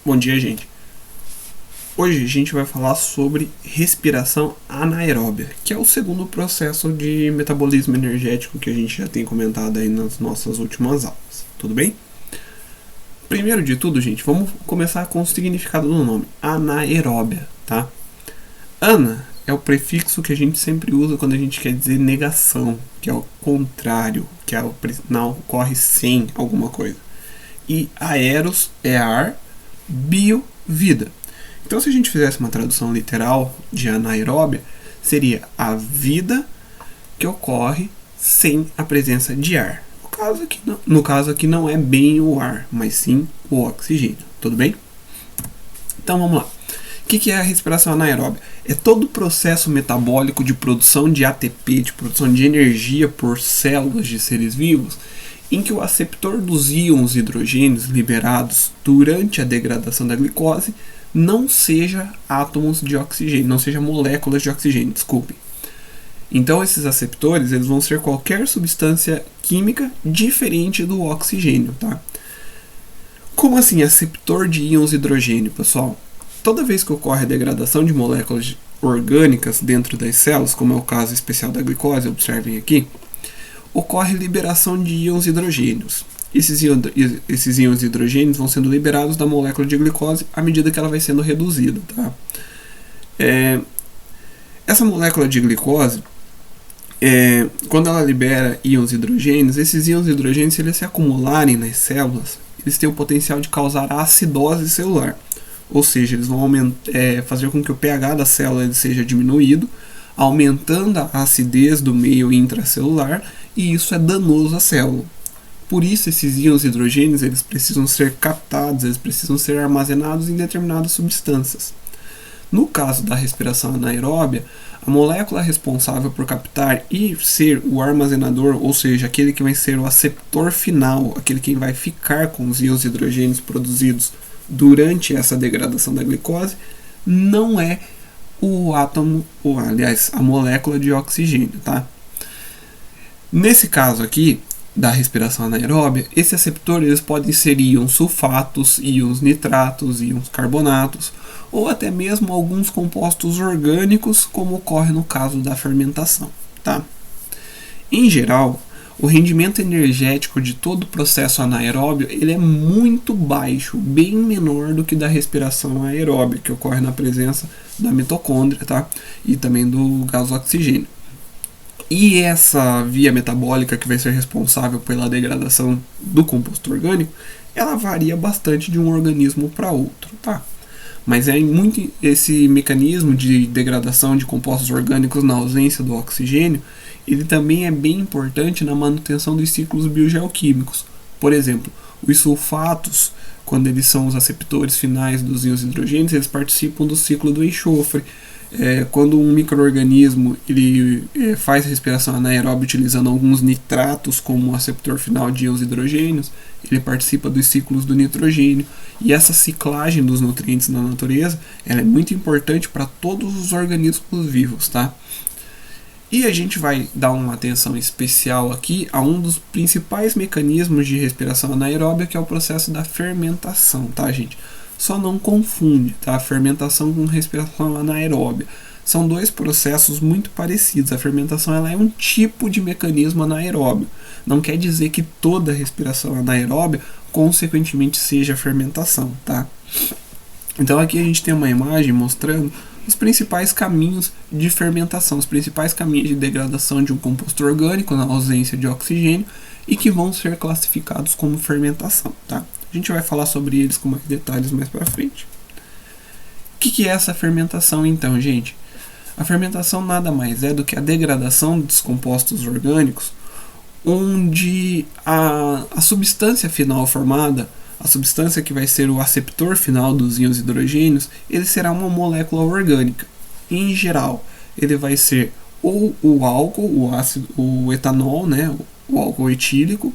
Bom dia, gente. Hoje a gente vai falar sobre respiração anaeróbia, que é o segundo processo de metabolismo energético que a gente já tem comentado aí nas nossas últimas aulas. Tudo bem? Primeiro de tudo, gente, vamos começar com o significado do nome, anaeróbia, tá? Ana é o prefixo que a gente sempre usa quando a gente quer dizer negação, que é o contrário, que não ocorre sem alguma coisa. E aeros é ar, bio, vida. Então, se a gente fizesse uma tradução literal de anaeróbia, seria a vida que ocorre sem a presença de ar. No caso aqui não é bem o ar, mas sim o oxigênio. Tudo bem? Então vamos lá. O que é a respiração anaeróbia? É todo o processo metabólico de produção de ATP, de produção de energia por células de seres vivos, em que o aceptor dos íons hidrogênios liberados durante a degradação da glicose não seja átomos de oxigênio, não seja moléculas de oxigênio, desculpem. Então esses aceptores eles vão ser qualquer substância química diferente do oxigênio, tá? Como assim aceptor de íons hidrogênio, pessoal? Toda vez que ocorre a degradação de moléculas orgânicas dentro das células, como é o caso especial da glicose, observem aqui, ocorre liberação de íons hidrogênios. Esses íons hidrogênios vão sendo liberados da molécula de glicose à medida que ela vai sendo reduzida. Tá? Essa molécula de glicose, quando ela libera íons hidrogênios, esses íons hidrogênios, se eles se acumularem nas células, eles têm o potencial de causar acidose celular. Ou seja, eles vão fazer com que o pH da célula ele seja diminuído, aumentando a acidez do meio intracelular, e isso é danoso à célula. Por isso, esses íons hidrogênios eles precisam ser captados, eles precisam ser armazenados em determinadas substâncias. No caso da respiração anaeróbia, a molécula responsável por captar e ser o armazenador, ou seja, aquele que vai ser o aceptor final, aquele que vai ficar com os íons hidrogênios produzidos durante essa degradação da glicose, não é o átomo, a molécula de oxigênio, tá? Nesse caso aqui, da respiração anaeróbia, esses aceptores eles podem ser íons sulfatos, íons nitratos, íons carbonatos, ou até mesmo alguns compostos orgânicos, como ocorre no caso da fermentação. Tá? Em geral, o rendimento energético de todo o processo anaeróbio ele é muito baixo, bem menor do que da respiração aeróbia, que ocorre na presença da mitocôndria, tá? E também do gás oxigênio. E essa via metabólica que vai ser responsável pela degradação do composto orgânico, ela varia bastante de um organismo para outro, tá? Mas muito esse mecanismo de degradação de compostos orgânicos na ausência do oxigênio, ele também é bem importante na manutenção dos ciclos biogeoquímicos. Por exemplo, os sulfatos, quando eles são os aceptores finais dos íons hidrogênios, eles participam do ciclo do enxofre. Quando um micro-organismo ele faz respiração anaeróbia utilizando alguns nitratos como aceptor final de íons hidrogênios, ele participa dos ciclos do nitrogênio. E essa ciclagem dos nutrientes na natureza ela é muito importante para todos os organismos vivos. Tá? E a gente vai dar uma atenção especial aqui a um dos principais mecanismos de respiração anaeróbia, que é o processo da fermentação, tá, gente? Só não confunde, tá? Fermentação com respiração anaeróbia. São dois processos muito parecidos. A fermentação ela é um tipo de mecanismo anaeróbio. Não quer dizer que toda respiração anaeróbia consequentemente seja fermentação, tá? Então aqui a gente tem uma imagem mostrando os principais caminhos de fermentação, os principais caminhos de degradação de um composto orgânico na ausência de oxigênio e que vão ser classificados como fermentação, tá? A gente vai falar sobre eles com mais detalhes mais para frente. O que é essa fermentação então, gente? A fermentação nada mais é do que a degradação dos compostos orgânicos, onde a substância final formada, a substância que vai ser o aceptor final dos íons hidrogênios, ele será uma molécula orgânica. Em geral, ele vai ser ou o álcool, o etanol, né, o álcool etílico,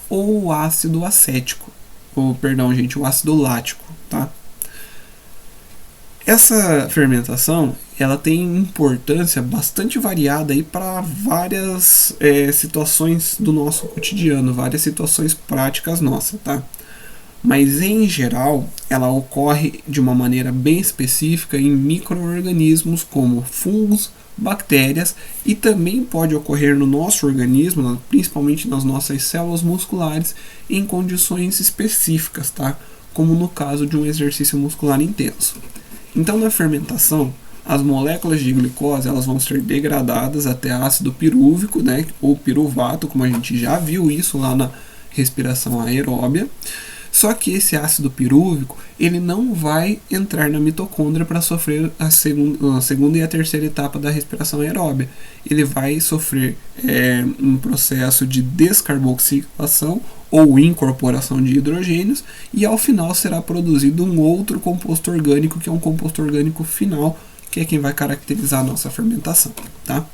ou o ácido acético. O ácido lático, tá? Essa fermentação, ela tem importância bastante variada aí para várias situações do nosso cotidiano, várias situações práticas nossas, tá? mas em geral ela ocorre de uma maneira bem específica em micro-organismos como fungos, bactérias, e também pode ocorrer no nosso organismo, principalmente nas nossas células musculares, em condições específicas, tá? Como no caso de um exercício muscular intenso. Então, na fermentação, as moléculas de glicose elas vão ser degradadas até ácido pirúvico, né, ou piruvato, como a gente já viu isso lá na respiração aeróbia. Só que esse ácido pirúvico ele não vai entrar na mitocôndria para sofrer a segunda e a terceira etapa da respiração aeróbia. Ele vai sofrer um processo de descarboxilação ou incorporação de hidrogênios, e ao final será produzido um outro composto orgânico, que é um composto orgânico final, que é quem vai caracterizar a nossa fermentação, tá?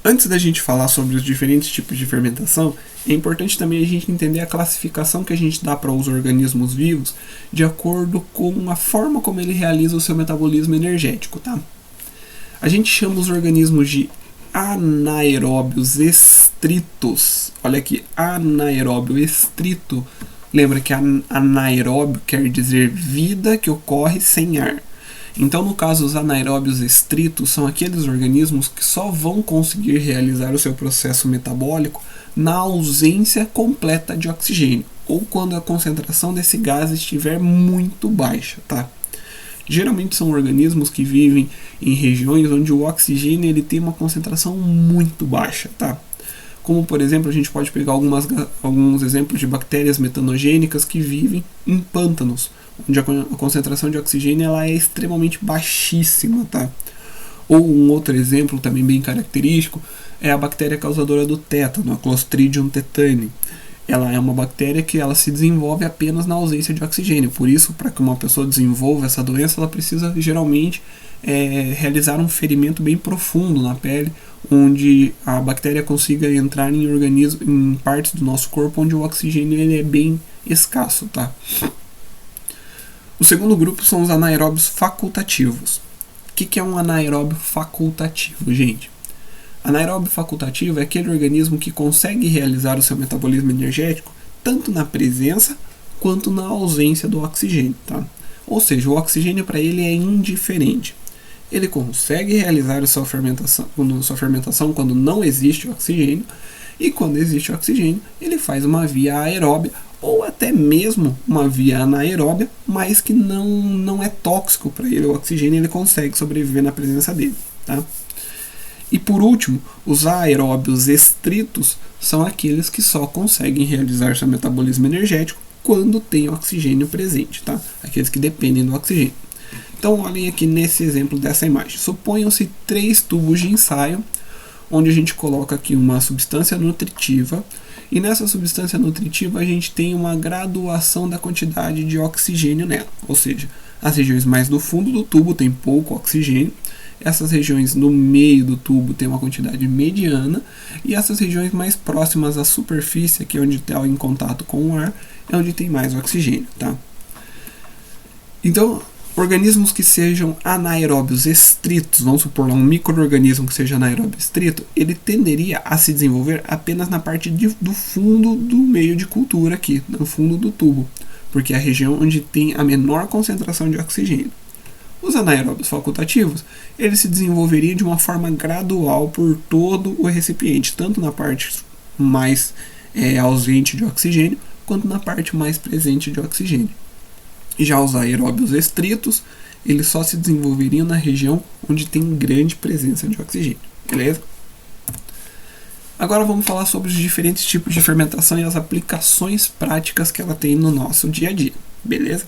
Antes da gente falar sobre os diferentes tipos de fermentação, é importante também a gente entender a classificação que a gente dá para os organismos vivos de acordo com a forma como ele realiza o seu metabolismo energético, tá? A gente chama os organismos de anaeróbios estritos. Olha aqui, anaeróbio estrito. Lembra que anaeróbio quer dizer vida que ocorre sem ar. Então, no caso, os anaeróbios estritos são aqueles organismos que só vão conseguir realizar o seu processo metabólico na ausência completa de oxigênio, ou quando a concentração desse gás estiver muito baixa, tá? Geralmente são organismos que vivem em regiões onde o oxigênio ele tem uma concentração muito baixa, tá? Como, por exemplo, a gente pode pegar alguns exemplos de bactérias metanogênicas que vivem em pântanos, onde a concentração de oxigênio ela é extremamente baixíssima, tá? Ou um outro exemplo também bem característico é a bactéria causadora do tétano, a Clostridium tetani. Ela é uma bactéria que ela se desenvolve apenas na ausência de oxigênio. Por isso, para que uma pessoa desenvolva essa doença, ela precisa geralmente realizar um ferimento bem profundo na pele, onde a bactéria consiga entrar em partes do nosso corpo onde o oxigênio ele é bem escasso, tá? O segundo grupo são os anaeróbios facultativos. O que é um anaeróbio facultativo, gente? Anaeróbio facultativo é aquele organismo que consegue realizar o seu metabolismo energético tanto na presença quanto na ausência do oxigênio, tá? Ou seja, o oxigênio para ele é indiferente. Ele consegue realizar a sua fermentação quando não existe oxigênio, e quando existe oxigênio, ele faz uma via aeróbia ou até mesmo uma via anaeróbia, mas que não é tóxico para ele. O oxigênio ele consegue sobreviver na presença dele, tá? E por último, os aeróbios estritos são aqueles que só conseguem realizar seu metabolismo energético quando tem oxigênio presente, tá? Aqueles que dependem do oxigênio. Então olhem aqui nesse exemplo dessa imagem. Suponham-se 3 tubos de ensaio, onde a gente coloca aqui uma substância nutritiva, e nessa substância nutritiva a gente tem uma graduação da quantidade de oxigênio nela. Ou seja, as regiões mais no fundo do tubo tem pouco oxigênio, essas regiões no meio do tubo tem uma quantidade mediana, e essas regiões mais próximas à superfície, que é onde está em contato com o ar, é onde tem mais oxigênio, tá? Então, organismos que sejam anaeróbios estritos, vamos supor um micro-organismo que seja anaeróbio estrito, ele tenderia a se desenvolver apenas na parte do fundo do meio de cultura aqui, no fundo do tubo, porque é a região onde tem a menor concentração de oxigênio. Os anaeróbios facultativos, eles se desenvolveriam de uma forma gradual por todo o recipiente, tanto na parte mais ausente de oxigênio, quanto na parte mais presente de oxigênio. E já os aeróbios estritos, eles só se desenvolveriam na região onde tem grande presença de oxigênio, beleza? Agora vamos falar sobre os diferentes tipos de fermentação e as aplicações práticas que ela tem no nosso dia a dia, beleza?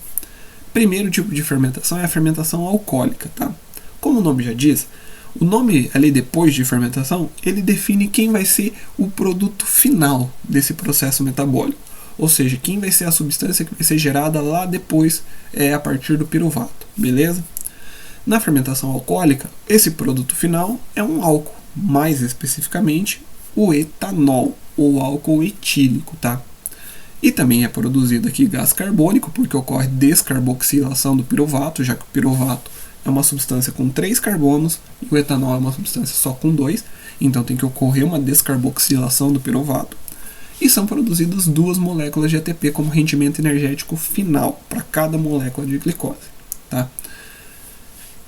Primeiro tipo de fermentação é a fermentação alcoólica, tá? Como o nome já diz, o nome ali depois de fermentação, ele define quem vai ser o produto final desse processo metabólico. Ou seja, quem vai ser a substância que vai ser gerada lá depois, a partir do piruvato, beleza? Na fermentação alcoólica, esse produto final é um álcool, mais especificamente o etanol, ou álcool etílico, tá? E também é produzido aqui gás carbônico, porque ocorre descarboxilação do piruvato, já que o piruvato é uma substância com 3 carbonos e o etanol é uma substância só com 2, então tem que ocorrer uma descarboxilação do piruvato. e são produzidas 2 moléculas de ATP como rendimento energético final para cada molécula de glicose. Tá?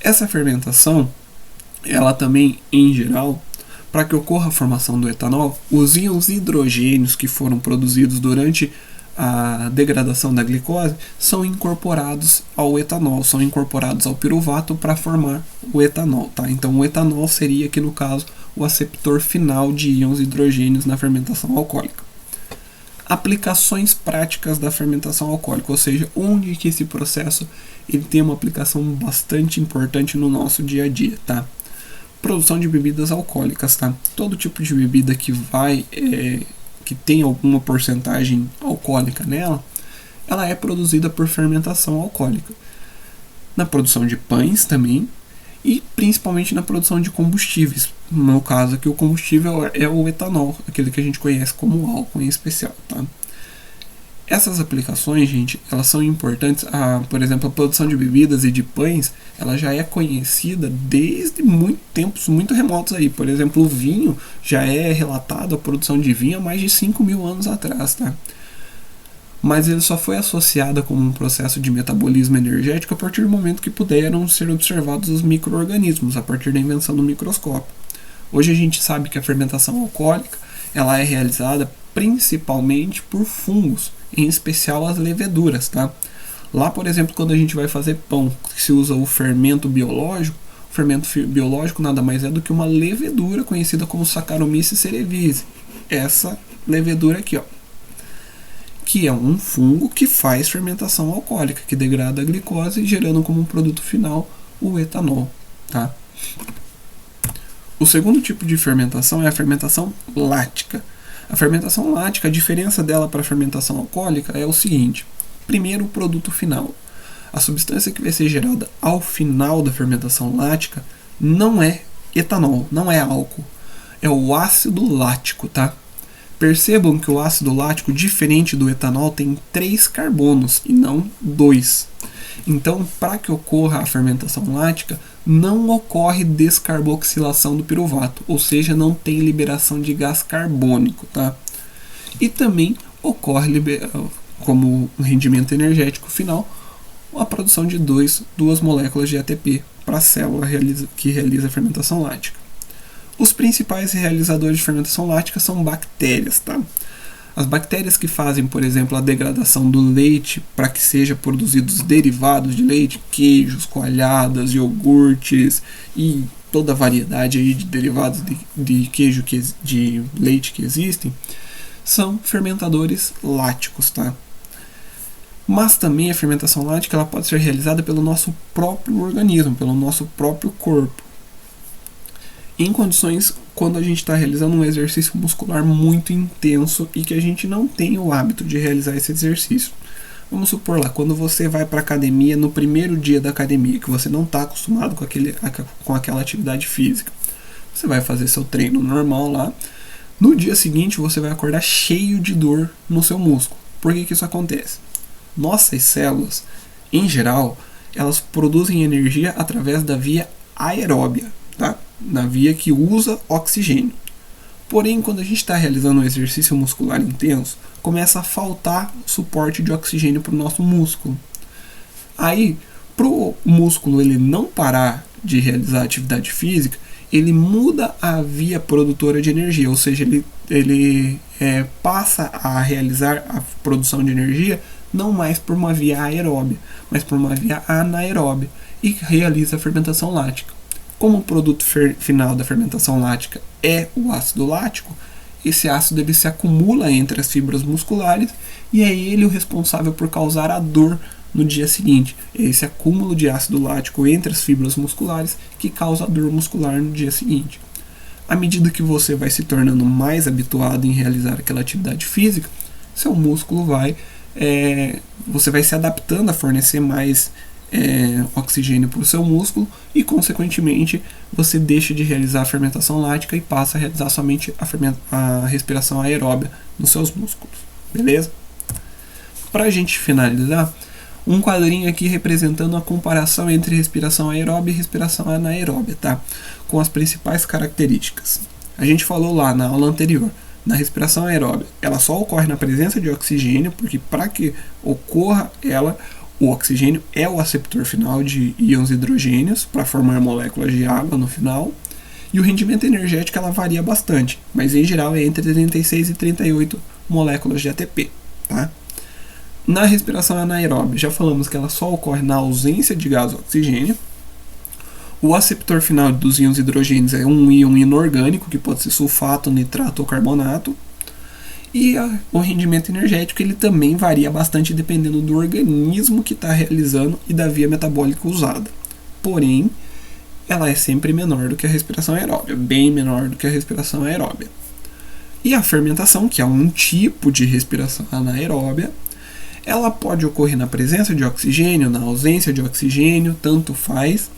Essa fermentação, ela também, em geral, para que ocorra a formação do etanol, os íons hidrogênios que foram produzidos durante a degradação da glicose são incorporados ao etanol, são incorporados ao piruvato para formar o etanol. Tá? Então o etanol seria aqui no caso o aceptor final de íons hidrogênios na fermentação alcoólica. Aplicações práticas da fermentação alcoólica, ou seja, onde que esse processo ele tem uma aplicação bastante importante no nosso dia a dia. Tá? Produção de bebidas alcoólicas, tá? Todo tipo de bebida que que tem alguma porcentagem alcoólica nela, ela é produzida por fermentação alcoólica. Na produção de pães também, e principalmente na produção de combustíveis. No caso aqui, o combustível é o etanol, aquele que a gente conhece como álcool em especial, tá? Essas aplicações, gente, elas são importantes. Por exemplo, a produção de bebidas e de pães, ela já é conhecida desde tempos muito remotos aí. Por exemplo, o vinho já é relatado, a produção de vinho há mais de 5.000 anos atrás, tá? Mas ele só foi associado como um processo de metabolismo energético a partir do momento que puderam ser observados os micro-organismos, a partir da invenção do microscópio. Hoje a gente sabe que a fermentação alcoólica ela é realizada principalmente por fungos, em especial as leveduras, tá? Lá, por exemplo, quando a gente vai fazer pão, que se usa o fermento biológico nada mais é do que uma levedura conhecida como Saccharomyces cerevisiae. Essa levedura aqui, ó, que é um fungo que faz fermentação alcoólica, que degrada a glicose, gerando como um produto final o etanol, tá? O segundo tipo de fermentação é a fermentação lática. A fermentação lática, a diferença dela para a fermentação alcoólica é o seguinte: primeiro, o produto final. A substância que vai ser gerada ao final da fermentação lática não é etanol, não é álcool, é o ácido lático, tá? Percebam que o ácido lático, diferente do etanol, tem 3 carbonos e não 2. Então, para que ocorra a fermentação lática, não ocorre descarboxilação do piruvato, ou seja, não tem liberação de gás carbônico, tá? E também ocorre, como rendimento energético final, a produção de duas moléculas de ATP para a célula que realiza a fermentação lática. Os principais realizadores de fermentação lática são bactérias, tá? As bactérias que fazem, por exemplo, a degradação do leite para que sejam produzidos derivados de leite, queijos, coalhadas, iogurtes e toda a variedade aí de derivados de queijo, de leite que existem, são fermentadores láticos, tá? Mas também a fermentação lática ela pode ser realizada pelo nosso próprio organismo, pelo nosso próprio corpo, em condições quando a gente está realizando um exercício muscular muito intenso e que a gente não tem o hábito de realizar esse exercício. Vamos supor lá, quando você vai para a academia no primeiro dia da academia, que você não está acostumado com aquela atividade física. Você vai fazer seu treino normal lá. No dia seguinte você vai acordar cheio de dor no seu músculo. Por que isso acontece? Nossas células, em geral, elas produzem energia através da via aeróbia, tá? Na via que usa oxigênio. Porém, quando a gente está realizando um exercício muscular intenso, começa a faltar suporte de oxigênio para o nosso músculo. Aí, para o músculo ele não parar de realizar atividade física, ele muda a via produtora de energia, ou seja, ele passa a realizar a produção de energia não mais por uma via aeróbia, mas por uma via anaeróbia, e realiza a fermentação lática. Como o produto final da fermentação lática é o ácido lático, esse ácido ele se acumula entre as fibras musculares e é ele o responsável por causar a dor no dia seguinte. É esse acúmulo de ácido lático entre as fibras musculares que causa a dor muscular no dia seguinte. À medida que você vai se tornando mais habituado em realizar aquela atividade física, seu músculo você vai se adaptando a fornecer mais oxigênio para o seu músculo e, consequentemente, você deixa de realizar a fermentação lática e passa a realizar somente a respiração aeróbia nos seus músculos. Beleza? Para a gente finalizar, um quadrinho aqui representando a comparação entre respiração aeróbia e respiração anaeróbia, tá? Com as principais características. A gente falou lá na aula anterior, Na respiração aeróbia, ela só ocorre na presença de oxigênio, porque para que ocorra ela, o oxigênio é o aceptor final de íons hidrogênios para formar moléculas de água no final. E o rendimento energético ela varia bastante, mas em geral é entre 36 e 38 moléculas de ATP. Tá? Na respiração anaeróbia, já falamos que ela só ocorre na ausência de gás oxigênio. O aceptor final dos íons hidrogênios é um íon inorgânico, que pode ser sulfato, nitrato ou carbonato. E o rendimento energético ele também varia bastante dependendo do organismo que está realizando e da via metabólica usada. Porém, ela é sempre menor do que a respiração aeróbia, bem menor do que a respiração aeróbia. E a fermentação, que é um tipo de respiração anaeróbia, ela pode ocorrer na presença de oxigênio, na ausência de oxigênio, tanto faz.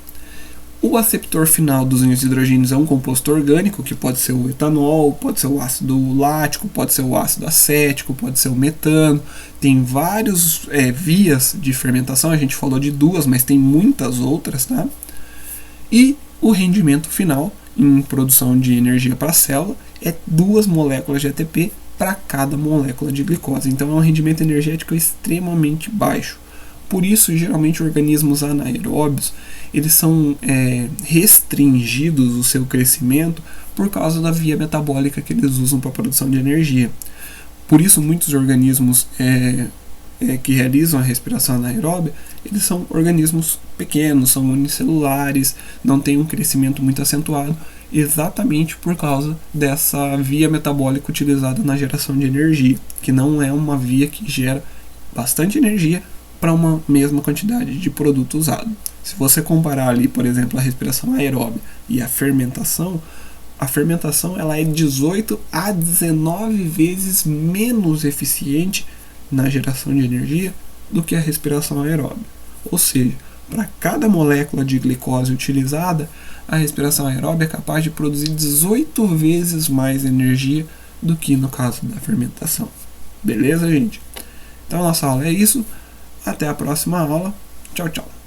O aceptor final dos íons hidrogênios é um composto orgânico, que pode ser o etanol, pode ser o ácido lático, pode ser o ácido acético, pode ser o metano. Tem várias vias de fermentação, a gente falou de duas, mas tem muitas outras, tá? E o rendimento final em produção de energia para a célula é 2 moléculas de ATP para cada molécula de glicose. Então é um rendimento energético extremamente baixo. Por isso, geralmente, organismos anaeróbios eles são restringidos o seu crescimento por causa da via metabólica que eles usam para a produção de energia. Por isso, muitos organismos que realizam a respiração anaeróbia, eles são organismos pequenos, são unicelulares, não têm um crescimento muito acentuado, exatamente por causa dessa via metabólica utilizada na geração de energia, que não é uma via que gera bastante energia para uma mesma quantidade de produto usado. Se você comparar ali, por exemplo, a respiração aeróbia e a fermentação ela é 18 a 19 vezes menos eficiente na geração de energia do que a respiração aeróbia. Ou seja, para cada molécula de glicose utilizada, a respiração aeróbia é capaz de produzir 18 vezes mais energia do que no caso da fermentação. Beleza, gente? Então, nossa aula é isso. Até a próxima aula. Tchau, tchau.